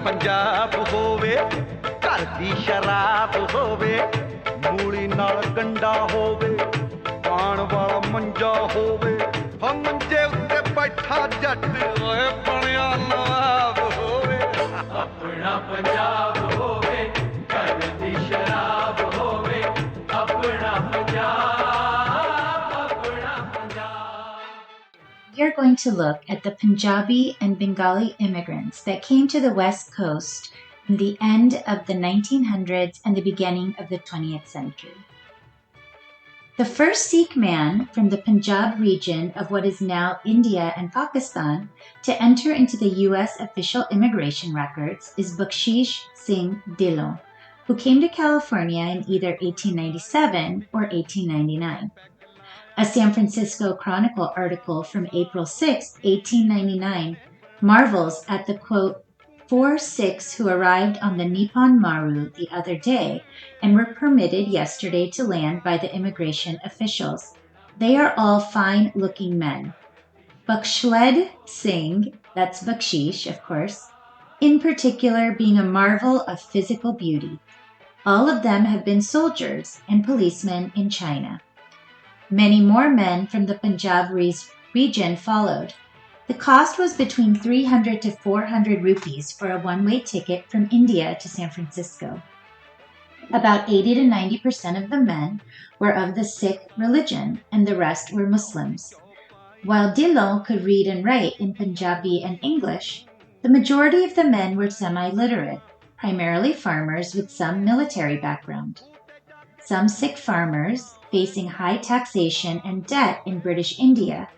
पंजाब होवे घर दी शराब होवे मूली नाल गंडा होवे पान वाला मंजा होवे हम मंजे उत्ते बैठा जट ओए बनिया नवाब होवे अपना पंजाब होवे घर दी शराब होवे अपना Punjab We are going to look at the Punjabi and Bengali immigrants that came to the West Coast in the end of the 1900s and the beginning of the 20th century. The first Sikh man from the Punjab region of what is now India and Pakistan to enter into the U.S. official immigration records is Bakshish Singh Dillon, who came to California in either 1897 or 1899. A San Francisco Chronicle article from April 6, 1899, marvels at the, quote, 4 Sikhs who arrived on the Nippon Maru the other day and were permitted yesterday to land by the immigration officials. They are all fine-looking men. Bakshled Singh, that's Bakshish, of course, in particular being a marvel of physical beauty. All of them have been soldiers and policemen in China. Many more men from the Punjab region followed. The cost was between 300 to 400 rupees for a one-way ticket from India to San Francisco. About 80 to 90% of the men were of the Sikh religion, and the rest were Muslims. While Dillon could read and write in Punjabi and English, the majority of the men were semi-literate, primarily farmers with some military background. Some Sikh farmers, facing high taxation and debt in British India,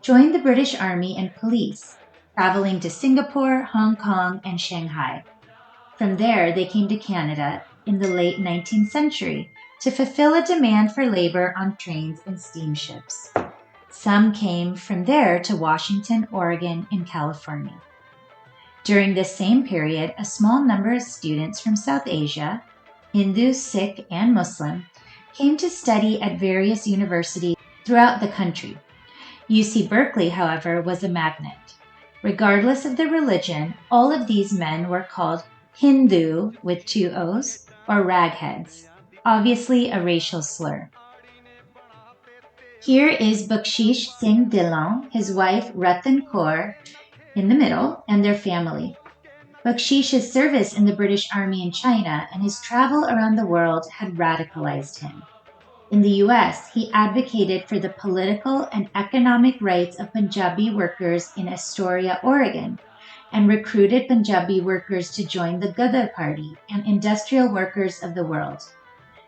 joined the British Army and police, traveling to Singapore, Hong Kong, and Shanghai. From there, they came to Canada in the late 19th century to fulfill a demand for labor on trains and steamships. Some came from there to Washington, Oregon, and California. During this same period, a small number of students from South Asia, Hindu, Sikh, and Muslim, came to study at various universities throughout the country. UC Berkeley, however, was a magnet. Regardless of the religion, all of these men were called Hindu with 2 O's or ragheads, obviously a racial slur. Here is Bakshish Singh Dillon, his wife Ratan Kaur in the middle, and their family. Bakshish's service in the British Army in China and his travel around the world had radicalized him. In the US, he advocated for the political and economic rights of Punjabi workers in Astoria, Oregon, and recruited Punjabi workers to join the Gadar Party and industrial workers of the world.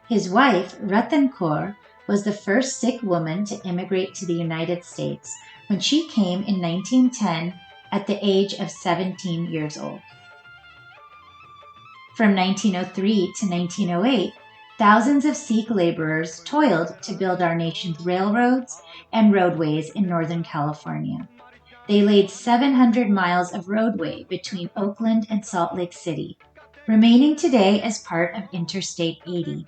His wife, Ratan Kaur, was the first Sikh woman to immigrate to the United States when she came in 1910 at the age of 17 years old. From 1903 to 1908, thousands of Sikh laborers toiled to build our nation's railroads and roadways in Northern California. They laid 700 miles of roadway between Oakland and Salt Lake City, remaining today as part of Interstate 80.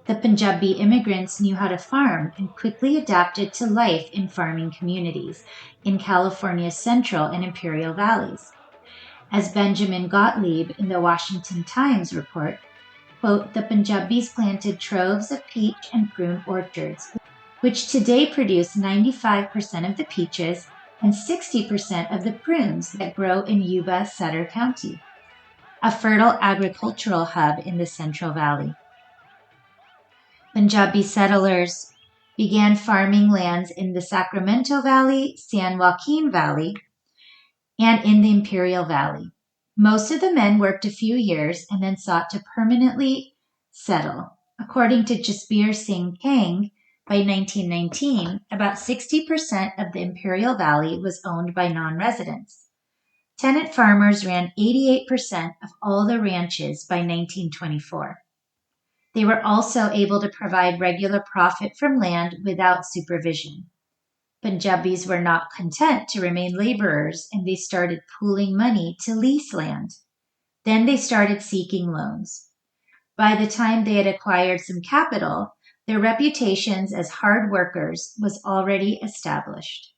The Punjabi immigrants knew how to farm and quickly adapted to life in farming communities in California's Central and Imperial Valleys. As Benjamin Gottlieb in the Washington Times report, quote, the Punjabis planted troves of peach and prune orchards, which today produce 95% of the peaches and 60% of the prunes that grow in Yuba Sutter County, a fertile agricultural hub in the Central Valley. Punjabi settlers began farming lands in the Sacramento Valley, San Joaquin Valley, and in the Imperial Valley. Most of the men worked a few years and then sought to permanently settle. According to Jasbir Singh Kang, by 1919, about 60% of the Imperial Valley was owned by non-residents. Tenant farmers ran 88% of all the ranches by 1924. They were also able to provide regular profit from land without supervision. Punjabis were not content to remain laborers, and they started pooling money to lease land. Then they started seeking loans. By the time they had acquired some capital, their reputations as hard workers was already established.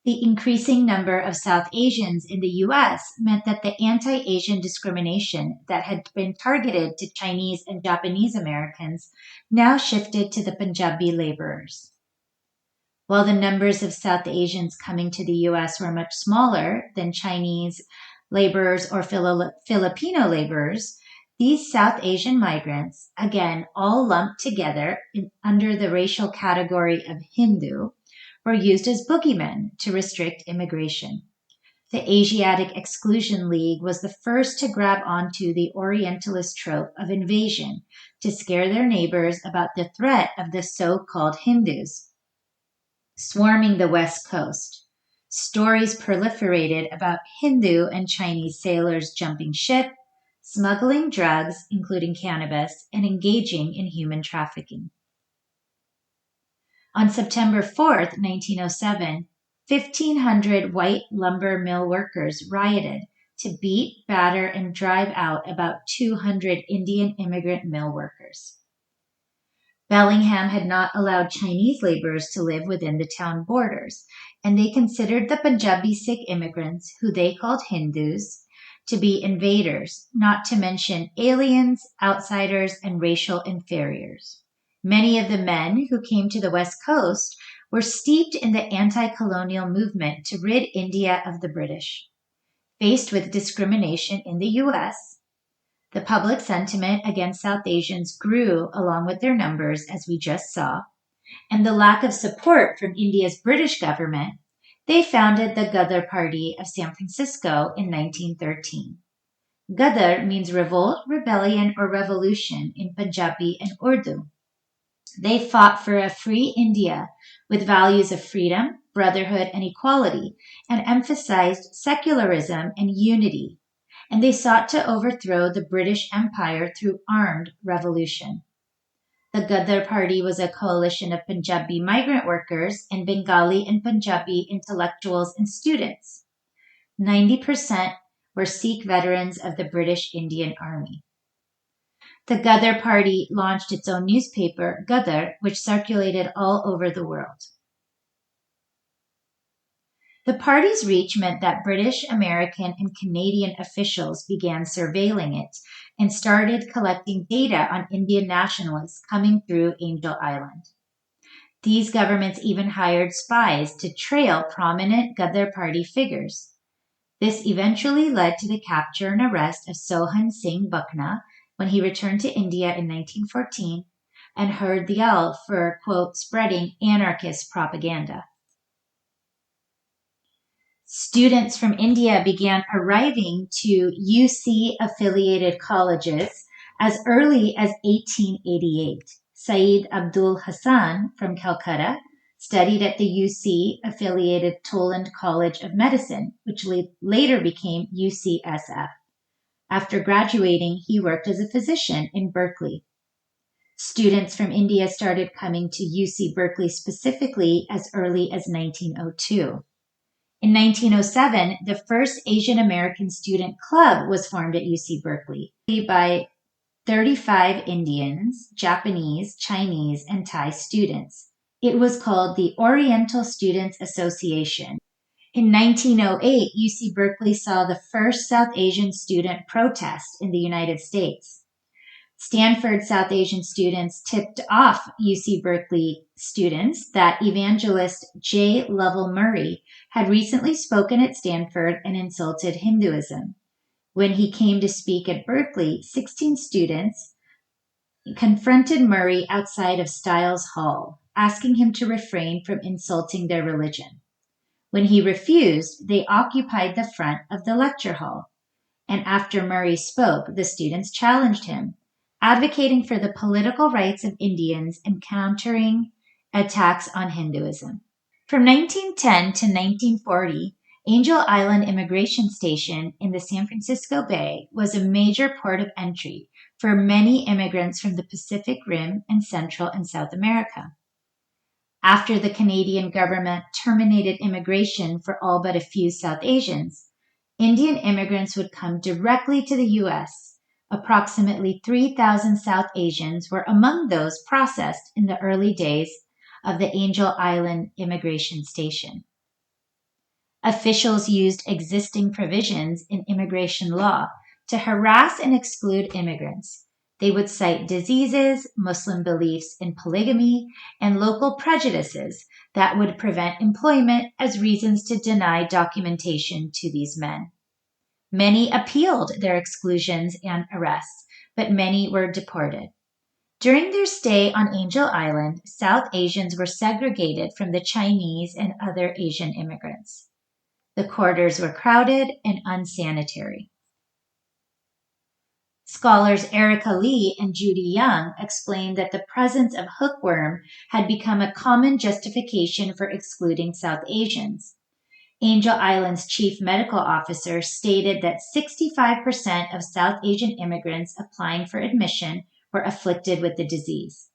The increasing number of South Asians in the U.S. meant that the anti-Asian discrimination that had been targeted to Chinese and Japanese Americans now shifted to the Punjabi laborers. While the numbers of South Asians coming to the U.S. were much smaller than Chinese laborers or Filipino laborers, these South Asian migrants, again all lumped together under the racial category of Hindu, were used as boogeymen to restrict immigration. The Asiatic Exclusion League was the first to grab onto the Orientalist trope of invasion to scare their neighbors about the threat of the so-called Hindus swarming the West Coast. Stories proliferated about Hindu and Chinese sailors jumping ship, smuggling drugs, including cannabis, and engaging in human trafficking. On September 4, 1907, 1,500 white lumber mill workers rioted to beat, batter, and drive out about 200 Indian immigrant mill workers. Bellingham had not allowed Chinese laborers to live within the town borders, and they considered the Punjabi Sikh immigrants, who they called Hindus, to be invaders, not to mention aliens, outsiders, and racial inferiors. Many of the men who came to the West Coast were steeped in the anti-colonial movement to rid India of the British. Faced with discrimination in the U.S., the public sentiment against South Asians grew along with their numbers, as we just saw, and the lack of support from India's British government, they founded the Gadar Party of San Francisco in 1913. Gadar means revolt, rebellion, or revolution in Punjabi and Urdu. They fought for a free India with values of freedom, brotherhood, and equality, and emphasized secularism and unity. And they sought to overthrow the British Empire through armed revolution. The Gadar Party was a coalition of Punjabi migrant workers and Bengali and Punjabi intellectuals and students. 90% were Sikh veterans of the British Indian Army. The Gadar Party launched its own newspaper, Gadar, which circulated all over the world. The party's reach meant that British, American, and Canadian officials began surveilling it and started collecting data on Indian nationalists coming through Angel Island. These governments even hired spies to trail prominent Gadar Party figures. This eventually led to the capture and arrest of Sohan Singh Buckna when he returned to India in 1914 and Hardyal for, quote, spreading anarchist propaganda. Students from India began arriving to UC-affiliated colleges as early as 1888. Saeed Abdul Hassan from Calcutta studied at the UC-affiliated Toland College of Medicine, which later became UCSF. After graduating, he worked as a physician in Berkeley. Students from India started coming to UC Berkeley specifically as early as 1902. In 1907, the first Asian American Student Club was formed at UC Berkeley by 35 Indians, Japanese, Chinese, and Thai students. It was called the Oriental Students Association. In 1908, UC Berkeley saw the first South Asian student protest in the United States. Stanford South Asian students tipped off UC Berkeley students that evangelist J. Lovell Murray had recently spoken at Stanford and insulted Hinduism. When he came to speak at Berkeley, 16 students confronted Murray outside of Stiles Hall, asking him to refrain from insulting their religion. When he refused, they occupied the front of the lecture hall. And after Murray spoke, the students challenged him, advocating for the political rights of Indians and countering attacks on Hinduism. From 1910 to 1940, Angel Island Immigration Station in the San Francisco Bay was a major port of entry for many immigrants from the Pacific Rim and Central and South America. After the Canadian government terminated immigration for all but a few South Asians, Indian immigrants would come directly to the U.S. Approximately 3,000 South Asians were among those processed in the early days of the Angel Island Immigration Station. Officials used existing provisions in immigration law to harass and exclude immigrants. They would cite diseases, Muslim beliefs in polygamy, and local prejudices that would prevent employment as reasons to deny documentation to these men. Many appealed their exclusions and arrests, but many were deported. During their stay on Angel Island, South Asians were segregated from the Chinese and other Asian immigrants. The quarters were crowded and unsanitary. Scholars Erica Lee and Judy Young explained that the presence of hookworm had become a common justification for excluding South Asians. Angel Island's chief medical officer stated that 65% of South Asian immigrants applying for admission were afflicted with the disease.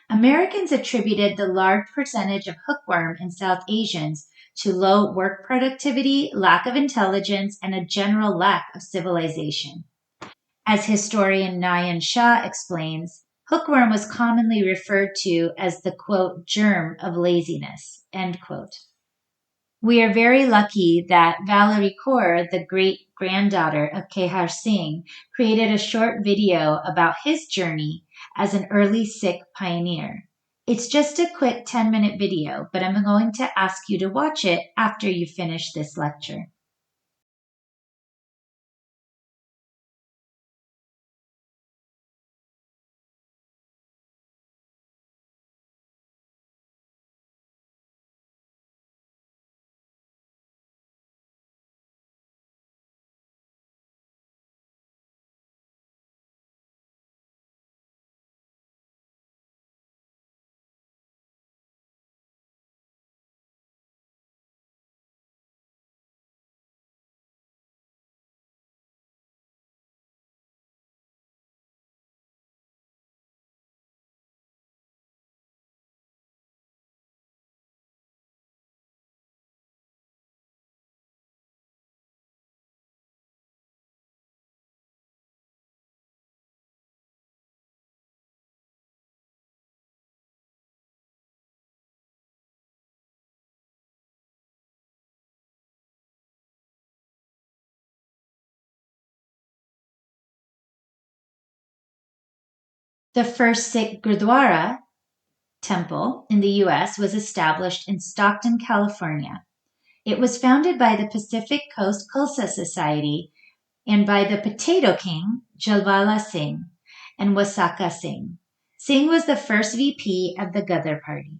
Americans attributed the large percentage of hookworm in South Asians to low work productivity, lack of intelligence, and a general lack of civilization. As historian Nayan Shah explains, hookworm was commonly referred to as the, quote, germ of laziness, end quote. We are very lucky that Valerie Kaur, the great-granddaughter of Kehar Singh, created a short video about his journey as an early Sikh pioneer. It's just a quick 10-minute video, but I'm going to ask you to watch it after you finish this lecture. The first Sikh Gurdwara temple in the U.S. was established in Stockton, California. It was founded by the Pacific Coast Khalsa Society and by the Potato King, Jalwala Singh, and Wasaka Singh. Singh was the first VP of the Gadar Party.